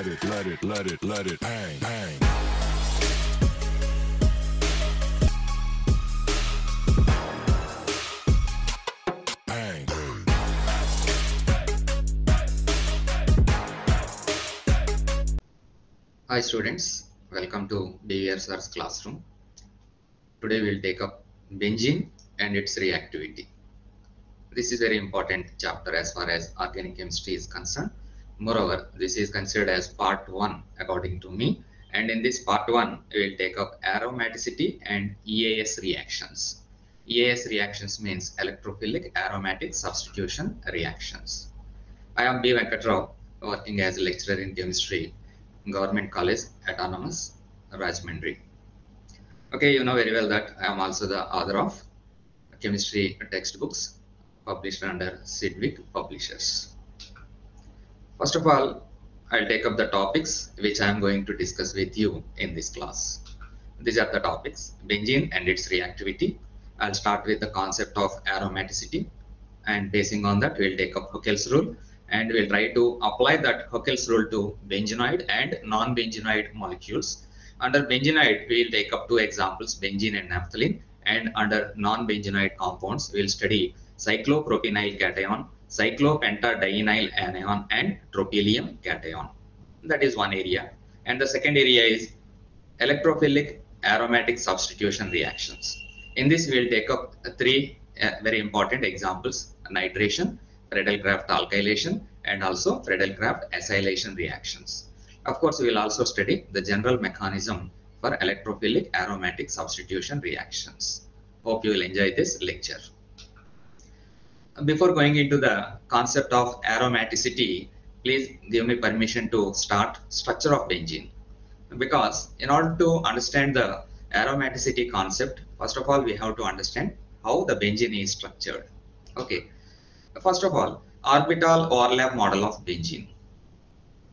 let it bang, bang. Bang. Hi students, welcome to BVR Sir's classroom. Today we'll take up benzene and its reactivity. This is very important chapter as far as organic chemistry is concerned. Moreover, this is considered as part 1 according to me, and in this part 1 we will take up aromaticity and EAS reactions. EAS reactions means electrophilic aromatic substitution reactions. I am B. Venkatrao, working as a lecturer in chemistry, Government College, Autonomous, Rajahmundry. Okay, you know very well that I am also the author of chemistry textbooks published under Sidgwick Publishers. First of all, I'll take up the topics which I am going to discuss with you in this class. These are the topics: benzene and its reactivity. I'll start with the concept of aromaticity, and basing on that, we'll take up Huckel's rule, and we'll try to apply that Huckel's rule to benzenoid and non-benzenoid molecules. Under benzenoid, we'll take up two examples, benzene and naphthalene, and under non-benzenoid compounds, we'll study cyclopropenyl cation, cyclopentadienyl anion, and tropylium cation. That is one area. And the second area is electrophilic aromatic substitution reactions. In this, we'll take up three very important examples: nitration, Friedel-Crafts alkylation, and also Friedel-Crafts acylation reactions. Of course, we will also study the general mechanism for electrophilic aromatic substitution reactions. Hope you will enjoy this lecture. Before going into the concept of aromaticity, please give me permission to start structure of benzene. Because in order to understand the aromaticity concept, first of all, we have to understand how the benzene is structured. Okay. First of all, orbital overlap model of benzene.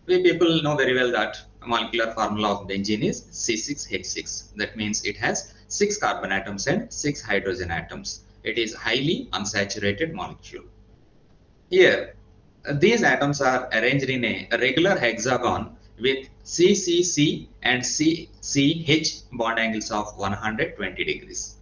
We people know very well that molecular formula of benzene is C6H6. That means it has 6 carbon atoms and 6 hydrogen atoms. It is highly unsaturated molecule. Here, these atoms are arranged in a regular hexagon with CCC and CCH bond angles of 120 degrees.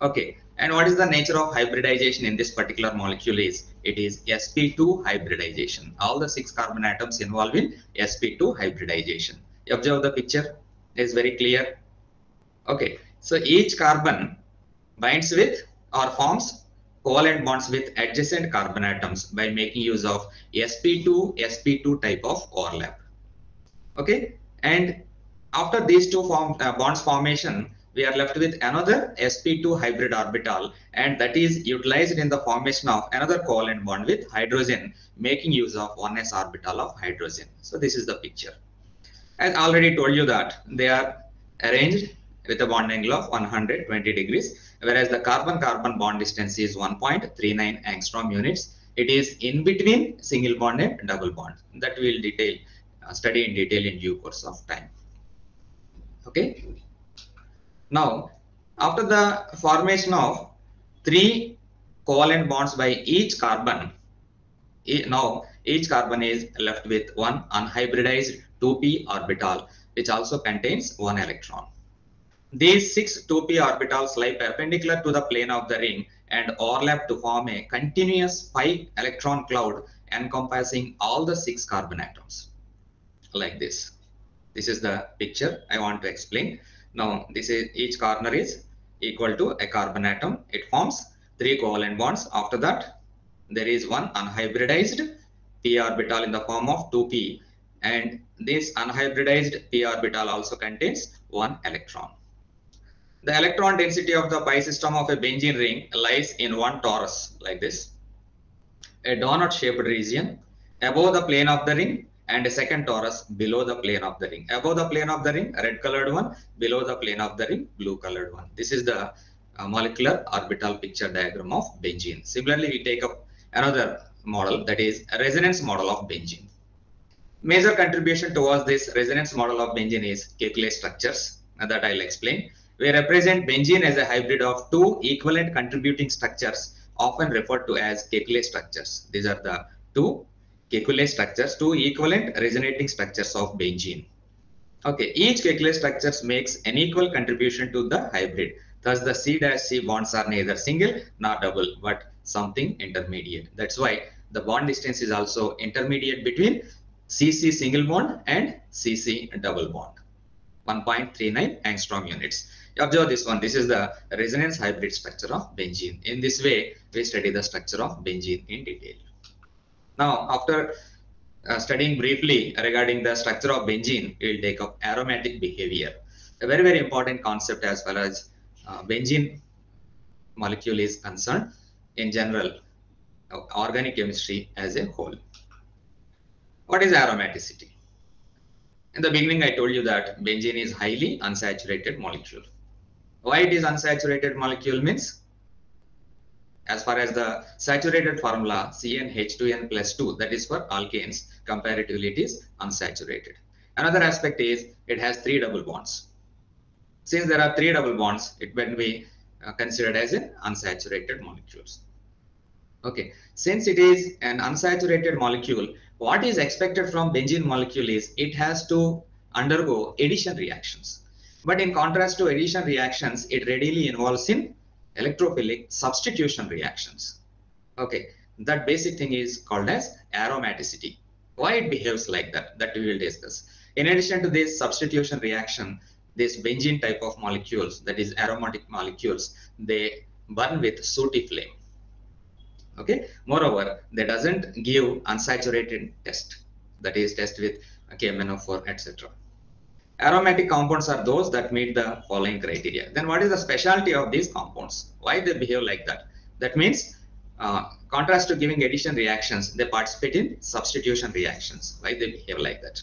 Okay, and what is the nature of hybridization in this particular molecule is, it is sp2 hybridization. All the 6 carbon atoms involved in sp2 hybridization. You observe the picture, it is very clear. Okay, so each carbon binds with or forms covalent bonds with adjacent carbon atoms by making use of sp2 type of overlap. Okay, and after these two bonds formation, we are left with another sp2 hybrid orbital, and that is utilized in the formation of another covalent bond with hydrogen, making use of 1s orbital of hydrogen. So this is the picture. As I already told you that they are arranged with a bond angle of 120 degrees, whereas the carbon-carbon bond distance is 1.39 angstrom units. It is in between single bond and double bond. That we will study in detail in due course of time. Okay. Now, after the formation of 3 covalent bonds by each carbon, now each carbon is left with one unhybridized 2p orbital, which also contains 1 electron. These 6 2p orbitals lie perpendicular to the plane of the ring and overlap to form a continuous 5 electron cloud encompassing all the 6 carbon atoms. Like this. This is the picture I want to explain. Now, this is each corner is equal to a carbon atom. It forms 3 covalent bonds. After that, there is one unhybridized p orbital in the form of 2p, and this unhybridized p orbital also contains 1 electron. The electron density of the pi system of a benzene ring lies in one torus like this, a donut shaped region above the plane of the ring, and a second torus below the plane of the ring. Above the plane of the ring, red colored one; below the plane of the ring, blue colored one. This is the molecular orbital picture diagram of benzene. Similarly, we take up another model, that is a resonance model of benzene. Major contribution towards this resonance model of benzene is Kekulé structures, that I'll explain. We represent benzene as a hybrid of 2 equivalent contributing structures, often referred to as Kekulé structures. These are the 2 Kekulé structures, two equivalent resonating structures of benzene. Okay, each Kekulé structure makes an equal contribution to the hybrid. Thus, the C-C bonds are neither single nor double, but something intermediate. That's why the bond distance is also intermediate between CC single bond and CC double bond. 1.39 angstrom units. Observe this one. This is the resonance hybrid structure of benzene. In this way, we study the structure of benzene in detail. Now, after studying briefly regarding the structure of benzene, we will take up aromatic behavior. A very, very important concept as far as benzene molecule is concerned in general, organic chemistry as a whole. What is aromaticity? In the beginning, I told you that benzene is highly unsaturated molecule. Why it is unsaturated molecule means, as far as the saturated formula CnH2n plus 2, that is for alkanes, comparatively it is unsaturated. Another aspect is it has 3 double bonds. Since there are 3 double bonds, it can be considered as an unsaturated molecules. Okay, since it is an unsaturated molecule, what is expected from benzene molecule is it has to undergo addition reactions. But in contrast to addition reactions, it readily involves in electrophilic substitution reactions. Okay, that basic thing is called as aromaticity. Why it behaves like that, that we will discuss. In addition to this substitution reaction, this benzene type of molecules, that is aromatic molecules, they burn with sooty flame. Okay, moreover, they doesn't give unsaturated test, that is test with KMnO4, etc. Aromatic compounds are those that meet the following criteria. Then what is the specialty of these compounds? Why they behave like that? That means, contrast to giving addition reactions, they participate in substitution reactions. Why they behave like that?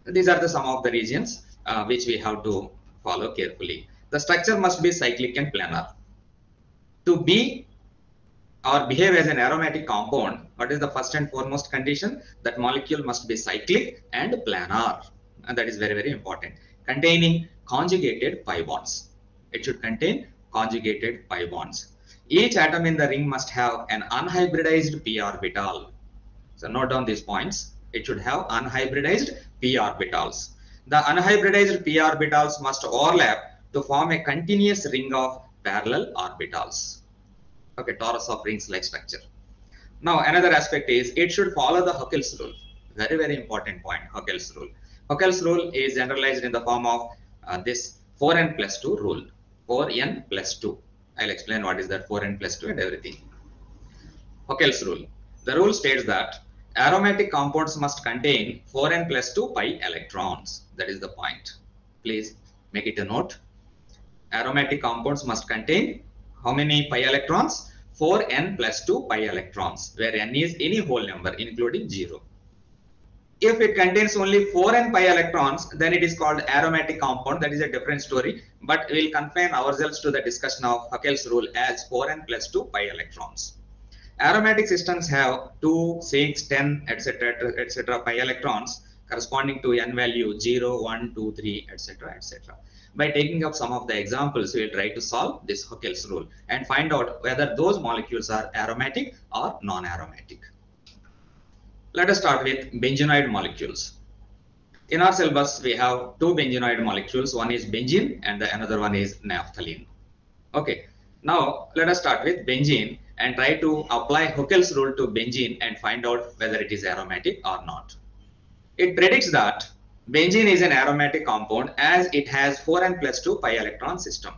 These are the some of the reasons which we have to follow carefully. The structure must be cyclic and planar. To be or behave as an aromatic compound, what is the first and foremost condition? That molecule must be cyclic and planar. And that is very, very important. Containing conjugated pi bonds. It should contain conjugated pi bonds. Each atom in the ring must have an unhybridized p orbital. So note down these points. It should have unhybridized p orbitals. The unhybridized p orbitals must overlap to form a continuous ring of parallel orbitals. Okay, torus of rings like structure. Now another aspect is it should follow the Huckel's rule. Very, very important point, Huckel's rule. Huckel's rule is generalized in the form of this 4n plus 2 rule. 4n plus 2. I'll explain what is that 4n plus 2 and everything. Huckel's rule. The rule states that aromatic compounds must contain 4n plus 2 pi electrons. That is the point. Please make it a note. Aromatic compounds must contain how many pi electrons? 4n plus 2 pi electrons, where n is any whole number including 0. If it contains only 4n pi electrons, then it is called aromatic compound. That is a different story. But we will confine ourselves to the discussion of Huckel's rule as 4n plus 2 pi electrons. Aromatic systems have 2, 6, 10, etc. pi electrons corresponding to n value 0, 1, 2, 3, etc. etc. By taking up some of the examples, we will try to solve this Huckel's rule and find out whether those molecules are aromatic or non-aromatic. Let us start with benzenoid molecules. In our syllabus, we have 2 benzenoid molecules. One is benzene and the another one is naphthalene. Okay, now let us start with benzene and try to apply Huckel's rule to benzene and find out whether it is aromatic or not. It predicts that benzene is an aromatic compound as it has 4n plus 2 pi electron system.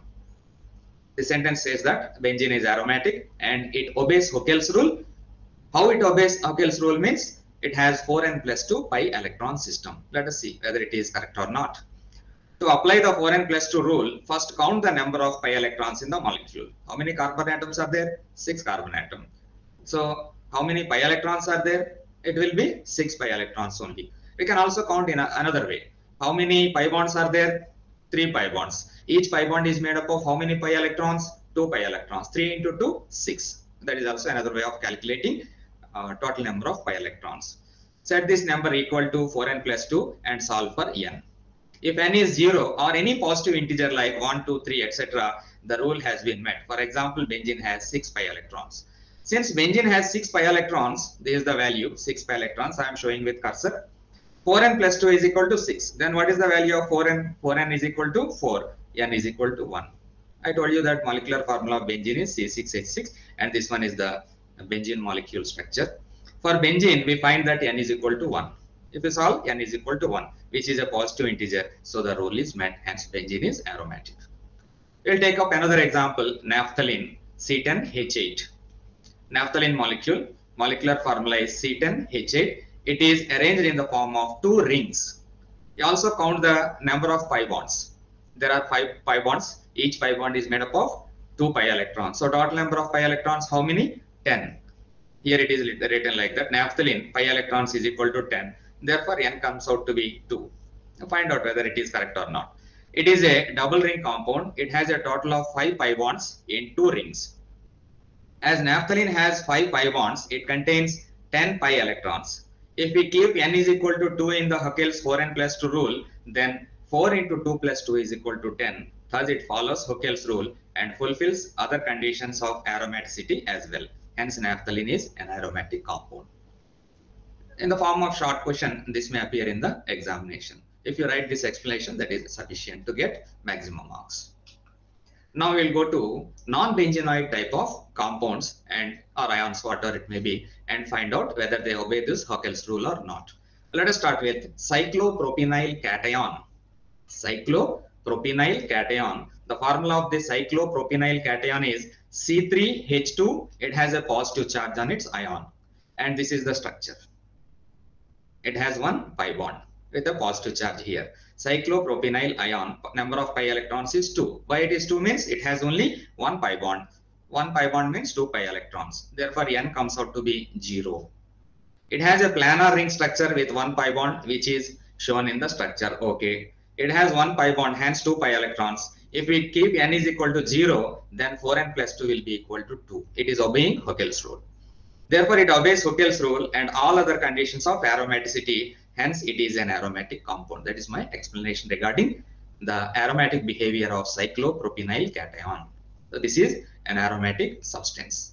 The sentence says that benzene is aromatic and it obeys Huckel's rule. How it obeys Huckel's rule means it has 4n plus 2 pi electron system. Let us see whether it is correct or not. To apply the 4n plus 2 rule, first count the number of pi electrons in the molecule. How many carbon atoms are there? 6 carbon atoms. So how many pi electrons are there? It will be 6 pi electrons only. We can also count in another way. How many pi bonds are there? 3 pi bonds. Each pi bond is made up of how many pi electrons? 2 pi electrons. 3 into 2, 6. That is also another way of calculating total number of pi electrons. Set this number equal to 4n plus 2 and solve for n. If n is 0 or any positive integer like 1, 2, 3, etc., the rule has been met. For example, benzene has 6 pi electrons. Since benzene has 6 pi electrons, this is the value 6 pi electrons I am showing with cursor. 4n plus 2 is equal to 6. Then what is the value of 4n? 4n is equal to 4. N is equal to 1. I told you that molecular formula of benzene is C6H6 and this one is the benzene molecule structure. For benzene, we find that N is equal to 1. If you solve, N is equal to 1, which is a positive integer. So the rule is met, hence benzene is aromatic. We'll take up another example, naphthalene, C10H8. Naphthalene molecule, molecular formula is C10H8. It is arranged in the form of 2 rings. You also count the number of pi bonds. There are 5 pi bonds. Each pi bond is made up of 2 pi electrons. So total number of pi electrons, how many? 10. Here it is written like that. Naphthalene, pi electrons is equal to 10. Therefore, N comes out to be 2. Now find out whether it is correct or not. It is a double ring compound. It has a total of 5 pi bonds in 2 rings. As naphthalene has 5 pi bonds, it contains 10 pi electrons. If we keep N is equal to 2 in the Huckel's 4n plus 2 rule, then 4 into 2 plus 2 is equal to 10. Thus, it follows Huckel's rule and fulfills other conditions of aromaticity as well. Hence, naphthalene is an aromatic compound. In the form of short question, this may appear in the examination. If you write this explanation, that is sufficient to get maximum marks. Now we'll go to non-benzenoid type of compounds and or ions, whatever it may be, and find out whether they obey this Huckel's rule or not. Let us start with cyclopropenyl cation. Cyclopropenyl cation. The formula of this cyclopropenyl cation is C3H2. It has a positive charge on its ion, and this is the structure. It has 1 pi bond with a positive charge here. Cyclopropenyl ion, number of pi electrons is 2. Why it is 2 means it has only 1 pi bond. 1 pi bond means 2 pi electrons. Therefore, N comes out to be 0. It has a planar ring structure with 1 pi bond, which is shown in the structure. Okay. It has 1 pi bond, hence 2 pi electrons. If we keep N is equal to 0, then 4n plus 2 will be equal to 2. It is obeying Huckel's rule. Therefore, it obeys Huckel's rule and all other conditions of aromaticity. Hence, it is an aromatic compound. That is my explanation regarding the aromatic behavior of cyclopropenyl cation. So, this is an aromatic substance.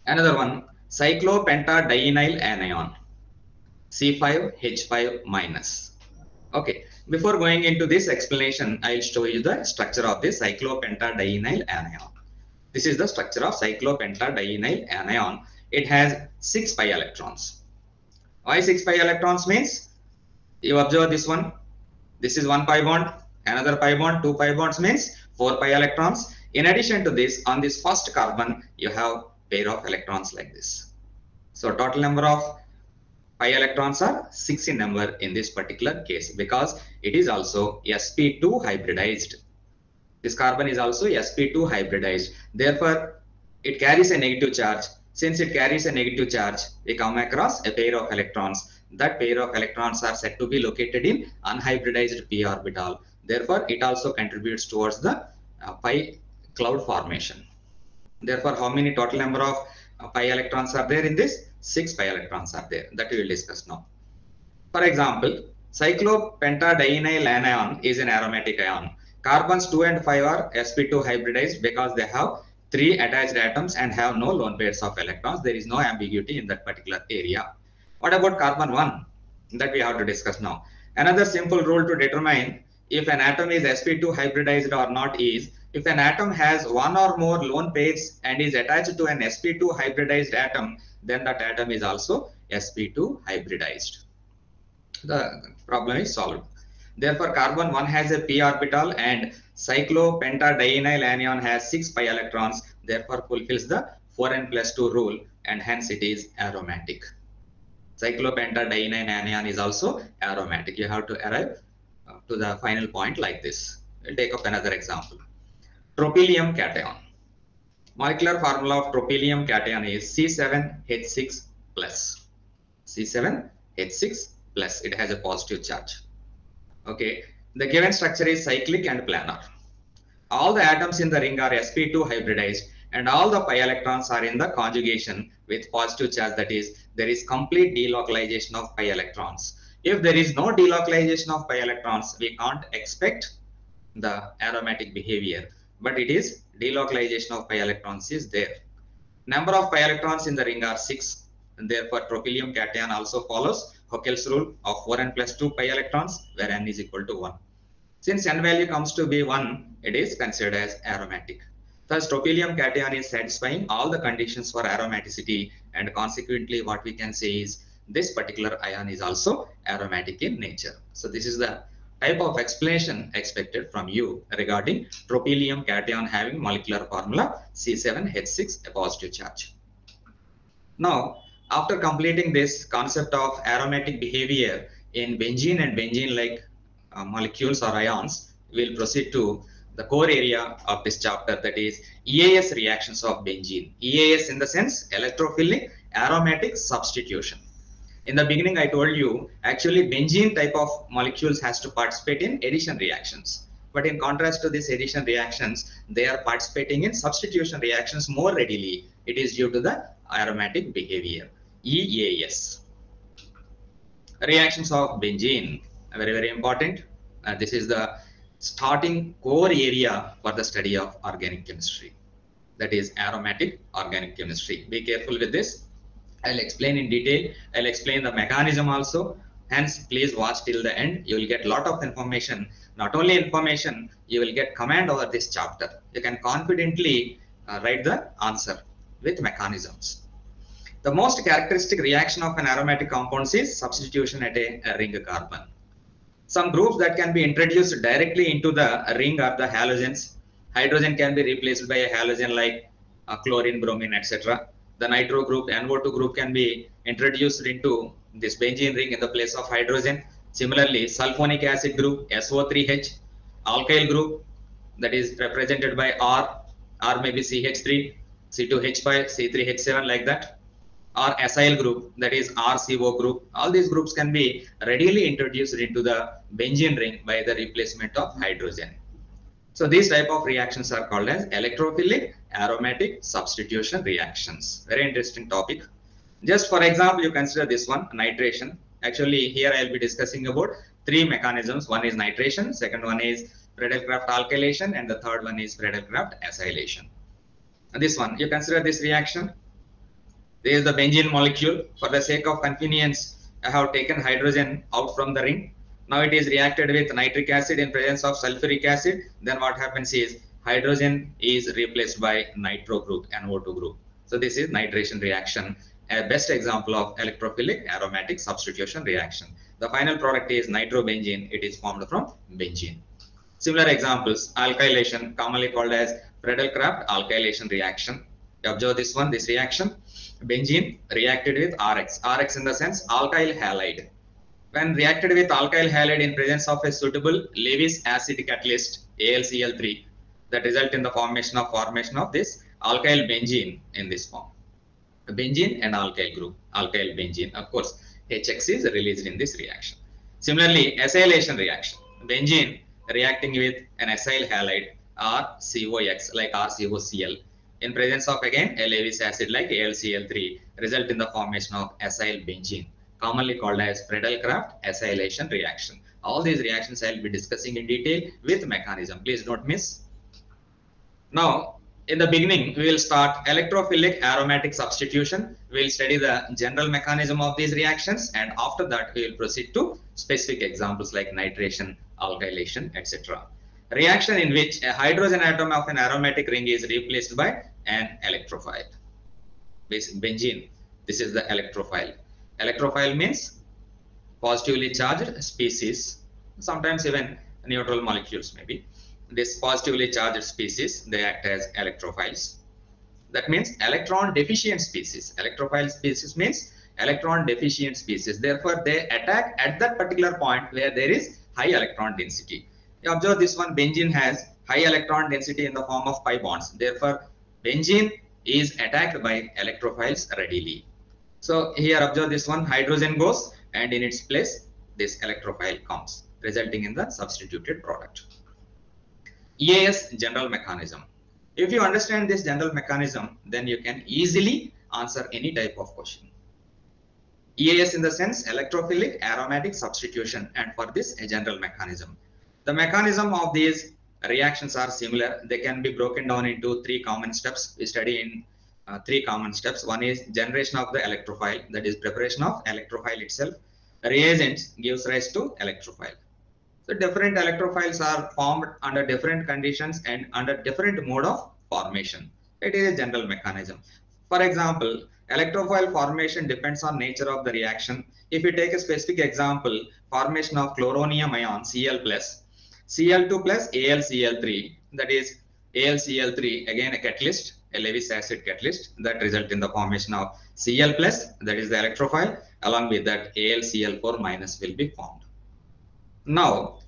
Another one, cyclopentadienyl anion, C5H5 minus. Okay, before going into this explanation, I will show you the structure of this cyclopentadienyl anion. This is the structure of cyclopentadienyl anion. It has 6 pi electrons. Why 6 pi electrons means? You observe this one. This is 1 pi bond, another pi bond, 2 pi bonds means 4 pi electrons. In addition to this, on this first carbon, you have pair of electrons like this. So total number of pi electrons are 6 in number in this particular case because it is also sp2 hybridized. This carbon is also sp2 hybridized. Therefore, it carries a negative charge. Since it carries a negative charge, we come across a pair of electrons. That pair of electrons are said to be located in unhybridized p orbital. Therefore, it also contributes towards the pi cloud formation. Therefore, how many total number of pi electrons are there in this? 6 pi electrons are there. That we will discuss now. For example, cyclopentadienyl anion is an aromatic ion. Carbons 2 and 5 are sp2 hybridized because they have 3 attached atoms and have no lone pairs of electrons. There is no ambiguity in that particular area. What about carbon 1? That we have to discuss now. Another simple rule to determine if an atom is sp2 hybridized or not is, if an atom has 1 or more lone pairs and is attached to an sp2 hybridized atom, then that atom is also sp2 hybridized. The problem is solved. Therefore, carbon 1 has a p orbital and cyclopentadienyl anion has 6 pi electrons. Therefore, fulfills the 4n plus 2 rule and hence it is aromatic. Cyclopentadienyl anion is also aromatic. You have to arrive to the final point like this. We'll take up another example. Tropylium cation. Molecular formula of tropylium cation is C7H6 plus. C7H6 plus. It has a positive charge. Okay. The given structure is cyclic and planar. All the atoms in the ring are sp2 hybridized and all the pi electrons are in the conjugation with positive charge. That is, there is complete delocalization of pi electrons. If there is no delocalization of pi electrons, we can't expect the aromatic behavior, but it is delocalization of pi electrons is there. Number of pi electrons in the ring are 6, and therefore tropylium cation also follows Huckel's rule of 4n plus 2 pi electrons, where n is equal to 1. Since n value comes to be 1, it is considered as aromatic. Thus, tropylium cation is satisfying all the conditions for aromaticity, and consequently what we can say is this particular ion is also aromatic in nature. So this is the type of explanation expected from you regarding tropylium cation having molecular formula C7H6, a positive charge. Now, after completing this concept of aromatic behavior in benzene and benzene-like molecules or ions, we'll proceed to the core area of this chapter, that is EAS reactions of benzene. EAS in the sense electrophilic aromatic substitution. In the beginning, I told you actually benzene type of molecules has to participate in addition reactions. But in contrast to these addition reactions, they are participating in substitution reactions more readily. It is due to the aromatic behavior. EAS. Reactions of benzene are very, very important. This is the starting core area for the study of organic chemistry. That is aromatic organic chemistry. Be careful with this. I'll explain in detail. I'll explain the mechanism also. Hence, please watch till the end. You will get a lot of information. Not only information, you will get command over this chapter. You can confidently write the answer with mechanisms. The most characteristic reaction of an aromatic compound is substitution at a ring carbon. Some groups that can be introduced directly into the ring are the halogens. Hydrogen can be replaced by a halogen like chlorine, bromine, etc. The nitro group, NO2 group can be introduced into this benzene ring in the place of hydrogen. Similarly, sulfonic acid group, SO3H, alkyl group, that is represented by R may be CH3, C2H5, C3H7, like that, or acyl group, that is RCO group. All these groups can be readily introduced into the benzene ring by the replacement of hydrogen. So these type of reactions are called as electrophilic aromatic substitution reactions. Very interesting topic. Just for example, you consider this one, nitration. Actually, here I will be discussing about three mechanisms. One is nitration, second one is Friedel-Crafts alkylation, and the third one is Friedel-Crafts acylation. This one, you consider this reaction. There is the benzene molecule. For the sake of convenience, I have taken hydrogen out from the ring. Now it is reacted with nitric acid in presence of sulfuric acid. Then what happens is hydrogen is replaced by nitro group, NO2 group. So this is nitration reaction, a best example of electrophilic aromatic substitution reaction. The final product is nitrobenzene. It is formed from benzene. Similar examples, alkylation, commonly called as Friedel-Crafts alkylation reaction. You observe this one, this reaction. Benzene reacted with RX. RX in the sense alkyl halide. When reacted with alkyl halide in presence of a suitable Lewis acid catalyst, AlCl3, that result in the formation of this alkyl benzene in this form. Benzene and alkyl group, alkyl benzene. Of course, HX is released in this reaction. Similarly, acylation reaction. Benzene reacting with an acyl halide or COX like RCOCl in presence of again a Lewis acid like AlCl3 result in the formation of acyl benzene, commonly called as Friedel-Crafts acylation reaction. All these reactions I will be discussing in detail with mechanism. Please don't miss. Now, in the beginning, we will start electrophilic aromatic substitution. We will study the general mechanism of these reactions, and after that, we will proceed to specific examples like nitration, alkylation, etc. Reaction in which a hydrogen atom of an aromatic ring is replaced by an electrophile. Benzene, this is the electrophile. Electrophile means positively charged species, sometimes even neutral molecules maybe. This positively charged species, they act as electrophiles. That means electron deficient species. Electrophile species means electron deficient species. Therefore, they attack at that particular point where there is high electron density. You observe this one, benzene has high electron density in the form of pi bonds. Therefore, benzene is attacked by electrophiles readily. So here observe this one, hydrogen goes and in its place this electrophile comes, resulting in the substituted product. EAS general mechanism. If you understand this general mechanism, then you can easily answer any type of question. EAS in the sense electrophilic aromatic substitution, and for this a general mechanism. The mechanism of these reactions are similar. They can be broken down into three common steps we study in three common steps. One is generation of the electrophile, that is preparation of electrophile itself. Reagents gives rise to electrophile. So different electrophiles are formed under different conditions and under different mode of formation. It is a general mechanism. For example, electrophile formation depends on nature of the reaction. If you take a specific example, formation of chloronium ion Cl plus, Cl2 plus AlCl3, that is AlCl3, again a catalyst, a Lewis acid catalyst that result in the formation of Cl plus, that is the electrophile, along with that AlCl4 minus will be formed. Now,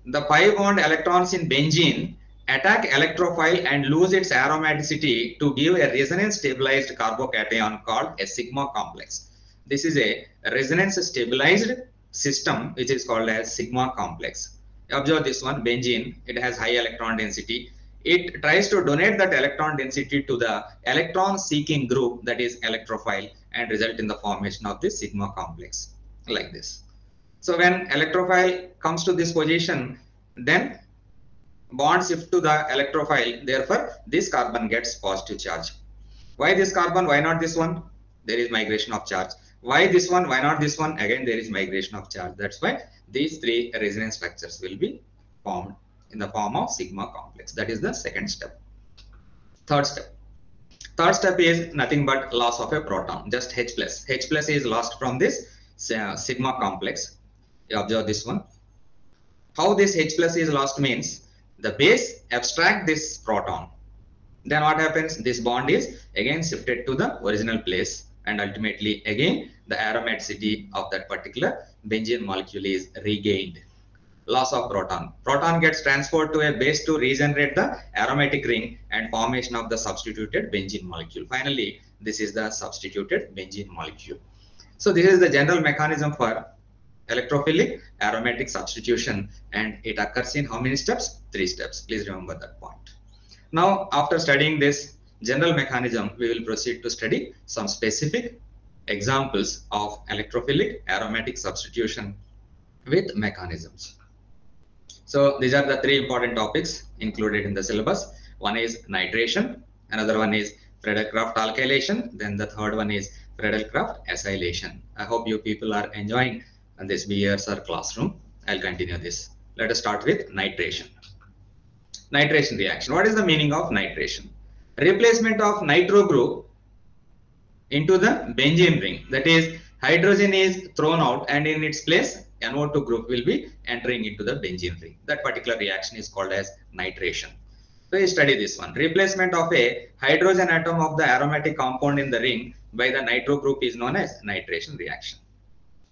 the pi bond electrons in benzene attack electrophile and lose its aromaticity to give a resonance stabilized carbocation called a sigma complex. This is a resonance stabilized system which is called as sigma complex. Observe this one, benzene, it has high electron density. It tries to donate that electron density to the electron seeking group, that is electrophile, and result in the formation of this sigma complex like this. So when electrophile comes to this position, then bond shift to the electrophile. Therefore, this carbon gets positive charge. Why this carbon? Why not this one? There is migration of charge. Why this one? Why not this one? Again, there is migration of charge. That's why these three resonance structures will be formed in the form of sigma complex. That is the second step. Third step. Third step is nothing but loss of a proton, just H plus. H plus is lost from this sigma complex. You observe this one. How this H plus is lost means the base abstract this proton. Then what happens? This bond is again shifted to the original place, and ultimately again the aromaticity of that particular benzene molecule is regained. Loss of proton. Proton gets transferred to a base to regenerate the aromatic ring and formation of the substituted benzene molecule. Finally, this is the substituted benzene molecule. So this is the general mechanism for electrophilic aromatic substitution, and it occurs in how many steps? 3 steps. Please remember that point. Now, after studying this general mechanism, we will proceed to study some specific examples of electrophilic aromatic substitution with mechanisms. So these are the 3 important topics included in the syllabus. One is nitration, another one is Friedel-Crafts alkylation, then the third one is Friedel-Crafts acylation. I hope you people are enjoying this BESR classroom. I'll continue this. Let us start with nitration. Nitration reaction. What is the meaning of nitration? Replacement of nitro group into the benzene ring. That is, hydrogen is thrown out and in its place NO2 group will be entering into the benzene ring. That particular reaction is called as nitration. So you study this one. Replacement of a hydrogen atom of the aromatic compound in the ring by the nitro group is known as nitration reaction.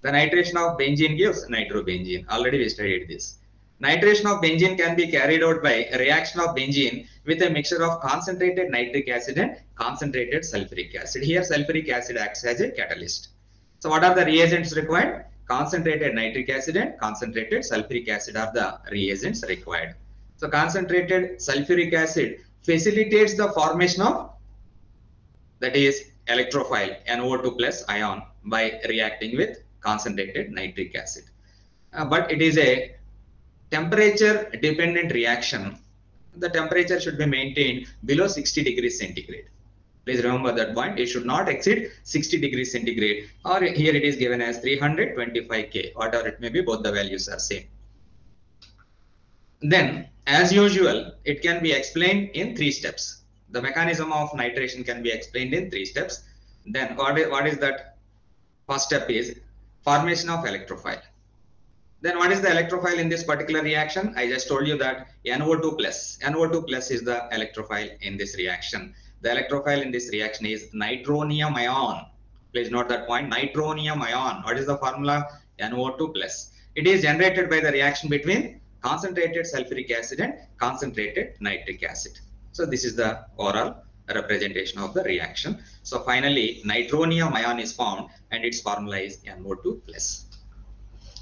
The nitration of benzene gives nitrobenzene. Already we studied this. Nitration of benzene can be carried out by a reaction of benzene with a mixture of concentrated nitric acid and concentrated sulfuric acid. Here sulfuric acid acts as a catalyst. So what are the reagents required? Concentrated nitric acid and concentrated sulfuric acid are the reagents required. So concentrated sulfuric acid facilitates the formation of, that is, electrophile NO2 plus ion by reacting with concentrated nitric acid. But it is a temperature dependent reaction. The temperature should be maintained below 60 degrees centigrade. Please remember that point. It should not exceed 60 degrees centigrade, or here it is given as 325 K. Whatever it may be, both the values are same. Then, as usual, it can be explained in 3 steps. The mechanism of nitration can be explained in 3 steps. Then, what is that? First step is formation of electrophile. Then what is the electrophile in this particular reaction? I just told you that NO2 plus. NO2 plus is the electrophile in this reaction. The electrophile in this reaction is nitronium ion. Please note that point. Nitronium ion. What is the formula? NO2 plus. It is generated by the reaction between concentrated sulfuric acid and concentrated nitric acid. So this is the overall representation of the reaction. So finally, nitronium ion is formed and its formula is NO2 plus.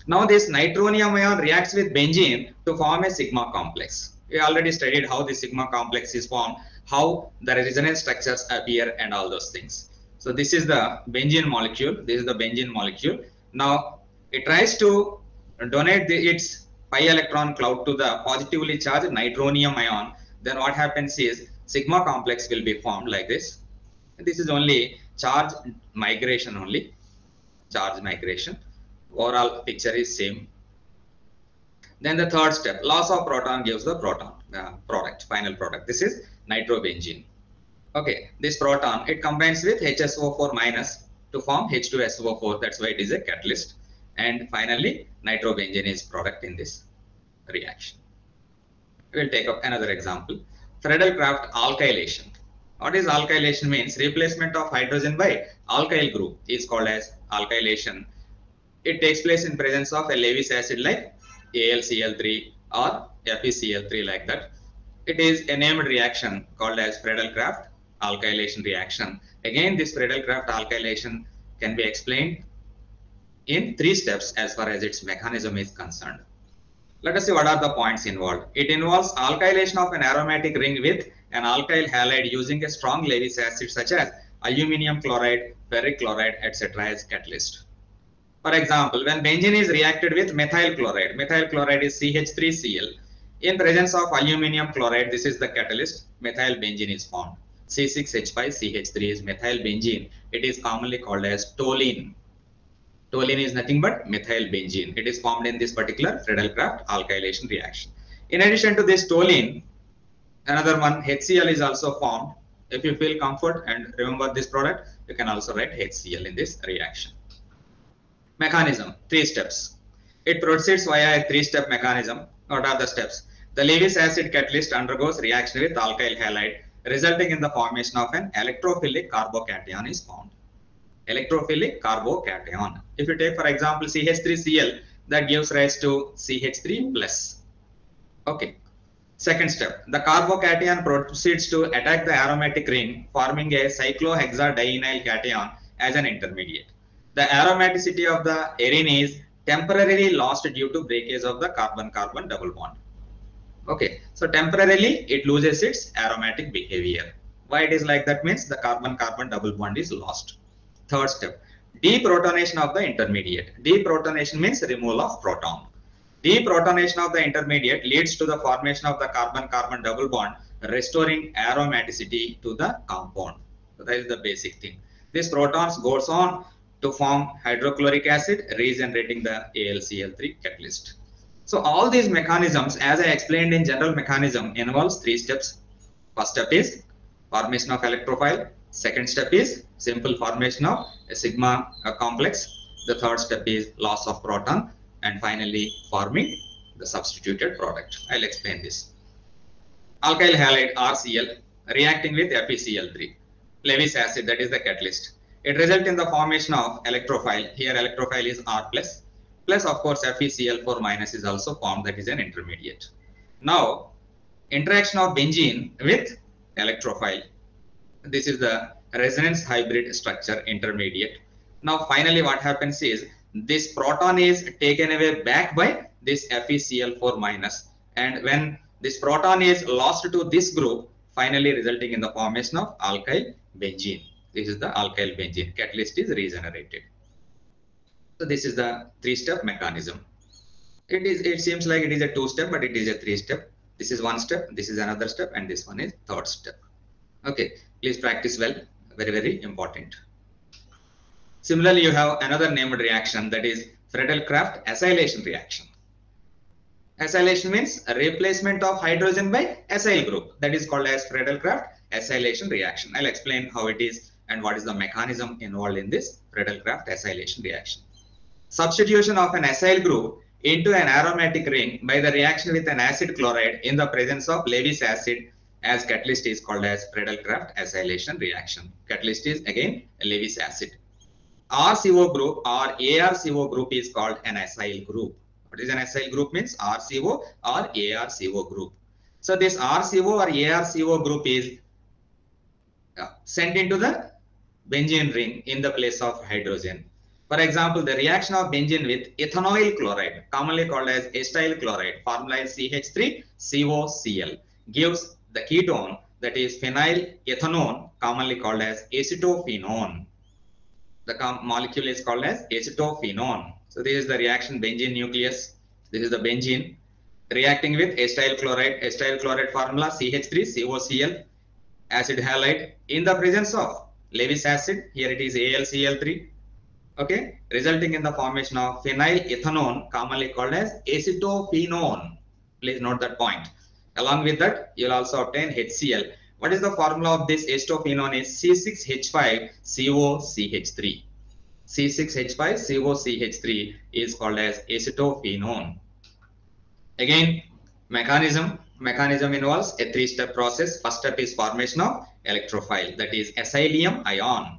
Now this nitronium ion reacts with benzene to form a sigma complex. We already studied how the sigma complex is formed, how the resonance structures appear and all those things. So this is the benzene molecule. This is the benzene molecule. Now it tries to donate its pi electron cloud to the positively charged nitronium ion. Then what happens is sigma complex will be formed like this. This is only charge migration only, charge migration. Overall picture is same. Then the third step, loss of proton gives the proton product, final product. This is nitrobenzene. Okay, this proton, it combines with HSO4 minus to form H2SO4. That's why it is a catalyst. And finally, nitrobenzene is product in this reaction. We'll take up another example. Friedel-Crafts alkylation. What is alkylation means? Replacement of hydrogen by alkyl group is called as alkylation. It takes place in presence of a Lewis acid like AlCl3 or FeCl3 like that. It is a named reaction called as Friedel-Crafts alkylation reaction. Again, this Friedel-Crafts alkylation can be explained in 3 steps as far as its mechanism is concerned. Let us see what are the points involved. It involves alkylation of an aromatic ring with an alkyl halide using a strong Lewis acid such as aluminum chloride, ferric chloride, etc. as catalyst. For example, when benzene is reacted with methyl chloride is CH3Cl. In presence of aluminum chloride, this is the catalyst, methyl benzene is formed. C6H5CH3 is methyl benzene. It is commonly called as toluene. Toluene is nothing but methyl benzene. It is formed in this particular Friedel-Crafts alkylation reaction. In addition to this toluene, another one, HCl, is also formed. If you feel comfort and remember this product, you can also write HCl in this reaction. Mechanism, 3 steps. It proceeds via a 3-step mechanism. What are the steps? The Lewis acid catalyst undergoes reaction with alkyl halide, resulting in the formation of an electrophilic carbocation is formed. Electrophilic carbocation. If you take, for example, CH3Cl, that gives rise to CH3 plus. Okay. Second step, the carbocation proceeds to attack the aromatic ring, forming a cyclohexadienyl cation as an intermediate. The aromaticity of the arene is temporarily lost due to breakage of the carbon-carbon double bond. Okay, so temporarily it loses its aromatic behavior. Why it is like that means the carbon-carbon double bond is lost. Third step, deprotonation of the intermediate. Deprotonation means removal of proton. Deprotonation of the intermediate leads to the formation of the carbon-carbon double bond, restoring aromaticity to the compound. So that is the basic thing. These protons goes on to form hydrochloric acid, regenerating the AlCl3 catalyst. So all these mechanisms, as I explained in general mechanism, involves 3 steps. First step is formation of electrophile. Second step is simple formation of a sigma complex. The third step is loss of proton, and finally forming the substituted product. I'll explain this. Alkyl halide RCl reacting with FeCl3. Lewis acid, that is the catalyst. It results in the formation of electrophile. Here electrophile is R plus. Plus of course FeCl4 minus is also formed, that is an intermediate. Now interaction of benzene with electrophile. This is the resonance hybrid structure intermediate. Now finally what happens is this proton is taken away back by this FeCl4 minus, and when this proton is lost to this group, finally resulting in the formation of alkyl benzene. This is the alkyl benzene. Catalyst is regenerated. So this is the 3-step mechanism. It seems like it is a 2-step, but it is a 3-step. This is 1 step, this is another step, and this one is 3rd step. Okay, please practice well. Very, very important. Similarly, you have another named reaction, that is Friedel-Crafts acylation reaction. Acylation means a replacement of hydrogen by acyl group. That is called as Friedel-Crafts acylation reaction. I'll explain how it is and what is the mechanism involved in this Friedel-Crafts acylation reaction. Substitution of an acyl group into an aromatic ring by the reaction with an acid chloride in the presence of Lewis acid as catalyst is called as Friedel-Crafts acylation reaction. Catalyst is again Lewis acid. RCO group or ARCO group is called an acyl group. What is an acyl group means? RCO or ARCO group. So this RCO or ARCO group is sent into the benzene ring in the place of hydrogen. For example, the reaction of benzene with ethanoyl chloride, commonly called as acetyl chloride, formula is CH3COCl, gives the ketone, that is phenyl ethanone, commonly called as acetophenone. The molecule is called as acetophenone. So this is the reaction benzene nucleus. This is the benzene reacting with acetyl chloride. Acetyl chloride formula CH3COCl, acid halide in the presence of Lewis acid, here it is AlCl3, okay, resulting in the formation of phenylethanone, commonly called as acetophenone. Please note that point. Along with that, you'll also obtain HCl. What is the formula of this acetophenone? Is C6H5COCH3. C6H5COCH3 is called as acetophenone. Again, mechanism involves a three-step process. First step is formation of electrophile, that is acylium ion.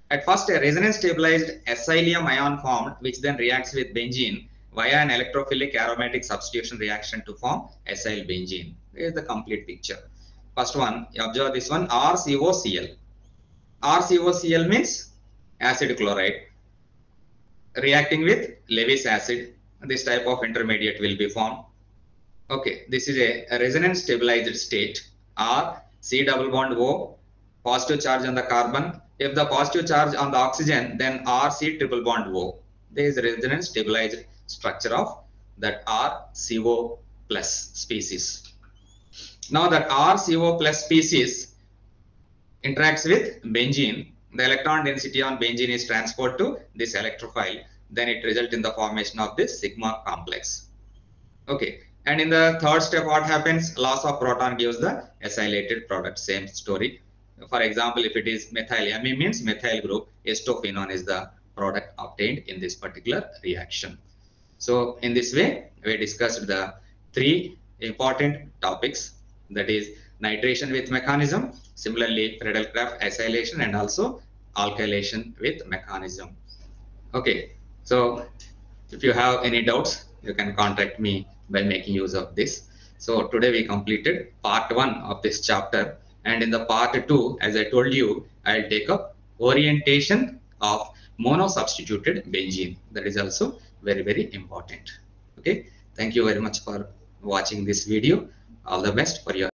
At first, a resonance stabilized acylium ion formed, which then reacts with benzene via an electrophilic aromatic substitution reaction to form acyl benzene. Here is the complete picture. First one, you observe this one, RCOCl. RCOCl means acid chloride reacting with Lewis acid. This type of intermediate will be formed. Okay, this is a resonance stabilized state. R, C double bond O, positive charge on the carbon. If the positive charge on the oxygen, then R, C triple bond O. There is a resonance stabilized structure of that RCO plus species. Now that RCO plus species interacts with benzene, the electron density on benzene is transferred to this electrophile. Then it results in the formation of this sigma complex. Okay. And in the third step, what happens? Loss of proton gives the acylated product. Same story. For example, if it is methylamine means methyl group, acetophenone is the product obtained in this particular reaction. So in this way, we discussed the three important topics, that is nitration with mechanism, similarly Friedel-Crafts acylation, and also alkylation with mechanism. Okay, so if you have any doubts, you can contact me by making use of this. So today we completed part 1 of this chapter, and in the part 2, as I told you, I'll take up orientation of monosubstituted benzene. That is also very, very important. Okay, thank you very much for watching this video. All the best for your